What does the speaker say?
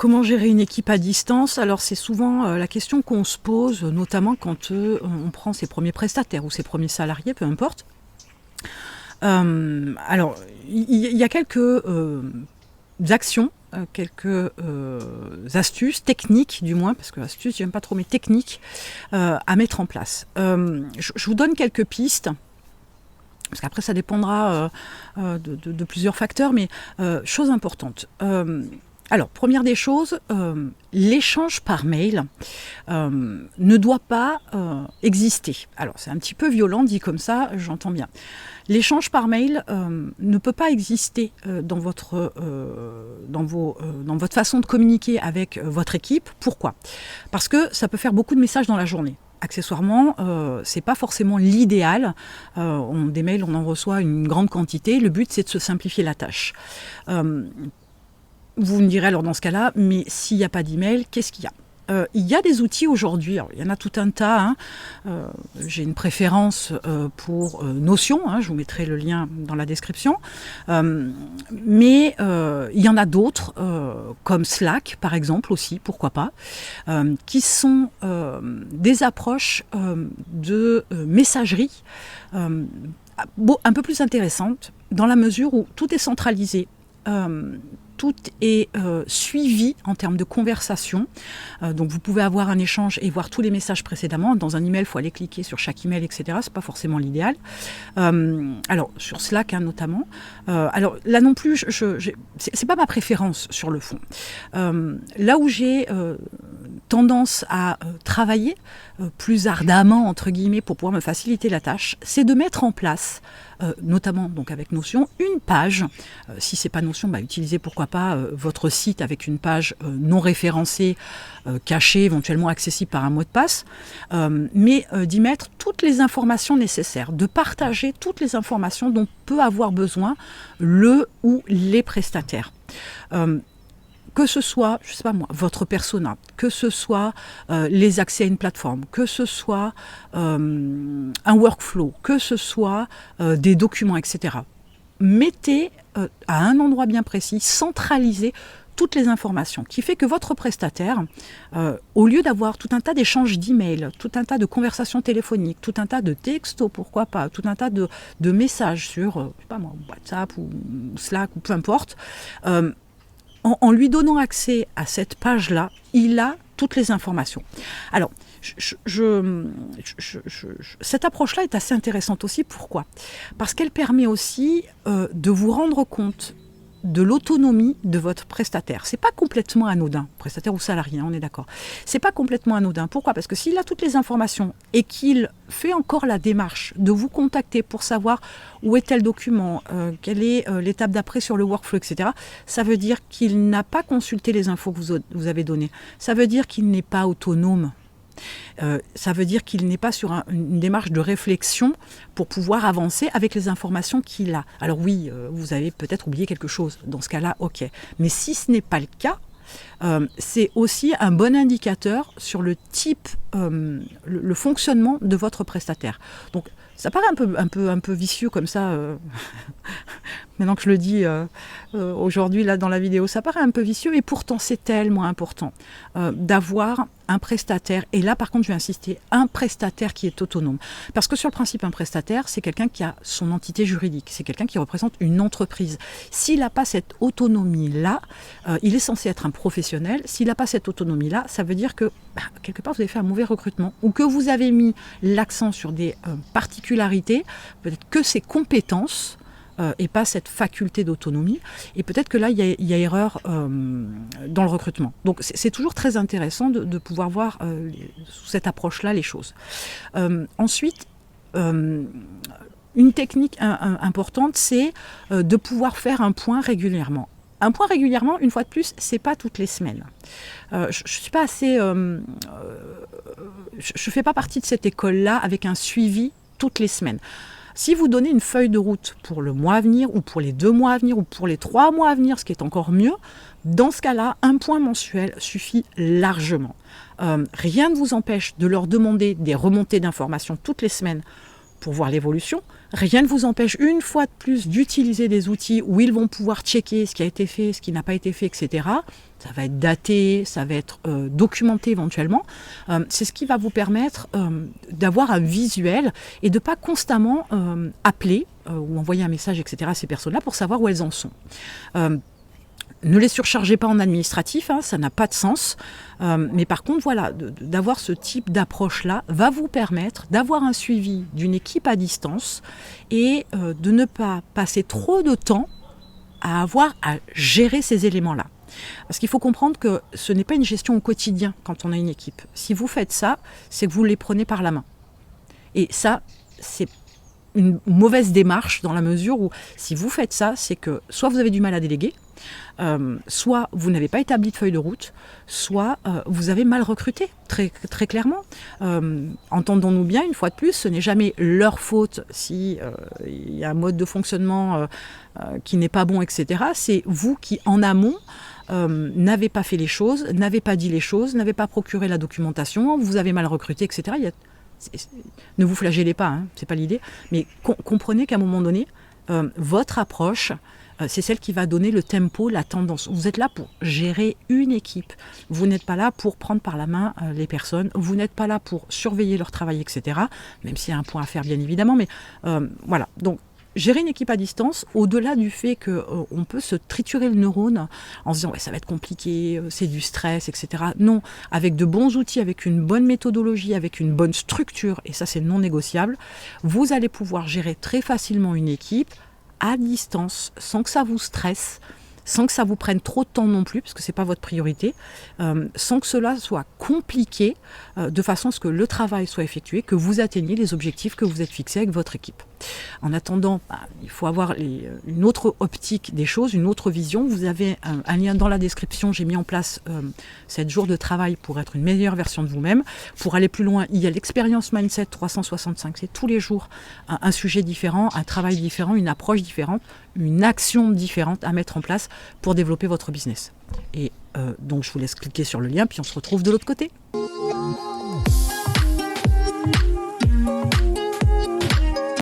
Comment gérer une équipe à distance? Alors c'est souvent la question qu'on se pose, notamment quand on prend ses premiers prestataires ou ses premiers salariés, peu importe. Alors, il y a quelques actions, quelques astuces, techniques du moins, parce que astuces, j'aime pas trop, mais techniques, à mettre en place. Je vous donne quelques pistes. Parce qu'après, ça dépendra de plusieurs facteurs, mais chose importante. Alors, première des choses, l'échange par mail ne doit pas exister. Alors, c'est un petit peu violent dit comme ça, j'entends bien. L'échange par mail ne peut pas exister dans votre façon de communiquer avec votre équipe. Pourquoi ? Parce que ça peut faire beaucoup de messages dans la journée. Accessoirement, c'est pas forcément l'idéal. Des mails, on en reçoit une grande quantité. Le but, c'est de se simplifier la tâche. Vous me direz alors dans ce cas-là, mais s'il n'y a pas d'email, qu'est-ce qu'il y a ? Il y a des outils aujourd'hui, il y en a tout un tas. J'ai une préférence pour Notion, je vous mettrai le lien dans la description. Mais il y en a d'autres, comme Slack par exemple aussi, pourquoi pas, qui sont des approches de messagerie un peu plus intéressantes, dans la mesure où tout est centralisé. Tout est suivi en termes de conversation. Donc vous pouvez avoir un échange et voir tous les messages précédemment. Dans un email, il faut aller cliquer sur chaque email, etc. C'est pas forcément l'idéal. Alors sur Slack notamment. Alors là non plus, c'est pas ma préférence sur le fond. Là où j'ai tendance à travailler plus ardemment entre guillemets pour pouvoir me faciliter la tâche, c'est de mettre en place notamment donc avec Notion, une page. Si c'est pas Notion, utilisez pourquoi pas votre site avec une page non référencée, cachée, éventuellement accessible par un mot de passe, mais d'y mettre toutes les informations nécessaires, de partager toutes les informations dont peut avoir besoin le ou les prestataires. Que ce soit, je sais pas moi, votre persona, que ce soit les accès à une plateforme, que ce soit un workflow, que ce soit des documents, etc. Mettez à un endroit bien précis, centralisez toutes les informations, qui fait que votre prestataire, au lieu d'avoir tout un tas d'échanges d'emails, tout un tas de conversations téléphoniques, tout un tas de textos, pourquoi pas, tout un tas de messages sur je sais pas moi, WhatsApp ou Slack ou peu importe, en lui donnant accès à cette page-là, il a toutes les informations. Alors, cette approche-là est assez intéressante aussi. Pourquoi ? Parce qu'elle permet aussi de vous rendre compte de l'autonomie de votre prestataire. C'est pas complètement anodin, prestataire ou salarié, on est d'accord. C'est pas complètement anodin. Pourquoi ? Parce que s'il a toutes les informations et qu'il fait encore la démarche de vous contacter pour savoir où est tel document, quelle est l'étape d'après sur le workflow, etc., ça veut dire qu'il n'a pas consulté les infos que vous avez données. Ça veut dire qu'il n'est pas autonome. Ça veut dire qu'il n'est pas sur une démarche de réflexion pour pouvoir avancer avec les informations qu'il a. Alors oui, vous avez peut-être oublié quelque chose. Dans ce cas-là, ok. Mais si ce n'est pas le cas, c'est aussi un bon indicateur sur le type, le fonctionnement de votre prestataire. Donc, ça paraît un peu vicieux comme ça, maintenant que je le dis aujourd'hui là dans la vidéo, ça paraît un peu vicieux, et pourtant c'est tellement important d'avoir un prestataire, et là par contre je vais insister, un prestataire qui est autonome. Parce que sur le principe, un prestataire, c'est quelqu'un qui a son entité juridique, c'est quelqu'un qui représente une entreprise. S'il n'a pas cette autonomie-là, il est censé être un professionnel. S'il n'a pas cette autonomie-là, ça veut dire que quelque part vous avez fait un mauvais recrutement, ou que vous avez mis l'accent sur des particularités, peut-être que ses compétences, et pas cette faculté d'autonomie. Et peut-être que là, il y a erreur dans le recrutement. Donc, c'est toujours très intéressant de pouvoir voir sous cette approche-là les choses. Ensuite, une technique importante, c'est de pouvoir faire un point régulièrement. Un point régulièrement, une fois de plus, c'est pas toutes les semaines. Je suis pas assez... je fais pas partie de cette école-là avec un suivi toutes les semaines. Si vous donnez une feuille de route pour le mois à venir, ou pour les 2 mois à venir, ou pour les 3 mois à venir, ce qui est encore mieux, dans ce cas-là, un point mensuel suffit largement. Rien ne vous empêche de leur demander des remontées d'informations toutes les semaines pour voir l'évolution. Rien ne vous empêche une fois de plus d'utiliser des outils où ils vont pouvoir checker ce qui a été fait, ce qui n'a pas été fait, etc. Ça va être daté, ça va être documenté éventuellement. C'est ce qui va vous permettre d'avoir un visuel et de ne pas constamment appeler ou envoyer un message, etc. à ces personnes-là pour savoir où elles en sont. Ne les surchargez pas en administratif, ça n'a pas de sens. Mais par contre, voilà, d'avoir ce type d'approche-là va vous permettre d'avoir un suivi d'une équipe à distance et de ne pas passer trop de temps à avoir à gérer ces éléments-là. Parce qu'il faut comprendre que ce n'est pas une gestion au quotidien quand on a une équipe. Si vous faites ça, c'est que vous les prenez par la main. Et ça, c'est une mauvaise démarche dans la mesure où si vous faites ça, c'est que soit vous avez du mal à déléguer, soit vous n'avez pas établi de feuille de route, soit vous avez mal recruté, très, très clairement. Entendons-nous bien, une fois de plus, ce n'est jamais leur faute si il y a un mode de fonctionnement qui n'est pas bon, etc. C'est vous qui, en amont, n'avez pas fait les choses, n'avez pas dit les choses, n'avez pas procuré la documentation, vous avez mal recruté, etc. Ne vous flagellez pas, c'est pas l'idée, mais comprenez qu'à un moment donné, votre approche, c'est celle qui va donner le tempo, la tendance. Vous êtes là pour gérer une équipe. Vous n'êtes pas là pour prendre par la main les personnes. Vous n'êtes pas là pour surveiller leur travail, etc. Même s'il y a un point à faire, bien évidemment. Mais voilà. Donc, gérer une équipe à distance, au-delà du fait qu'on peut se triturer le neurone en se disant ouais, ça va être compliqué, c'est du stress, etc. Non, avec de bons outils, avec une bonne méthodologie, avec une bonne structure, et ça c'est non négociable, vous allez pouvoir gérer très facilement une équipe à distance, sans que ça vous stresse, sans que ça vous prenne trop de temps non plus, parce que ce n'est pas votre priorité, sans que cela soit compliqué, de façon à ce que le travail soit effectué, que vous atteigniez les objectifs que vous êtes fixés avec votre équipe. En attendant, il faut avoir une autre optique des choses, une autre vision. Vous avez un lien dans la description, j'ai mis en place 7 jours de travail pour être une meilleure version de vous-même. Pour aller plus loin, il y a l'expérience Mindset 365, c'est tous les jours un sujet différent, un travail différent, une approche différente, une action différente à mettre en place pour développer votre business. Et donc je vous laisse cliquer sur le lien, puis on se retrouve de l'autre côté.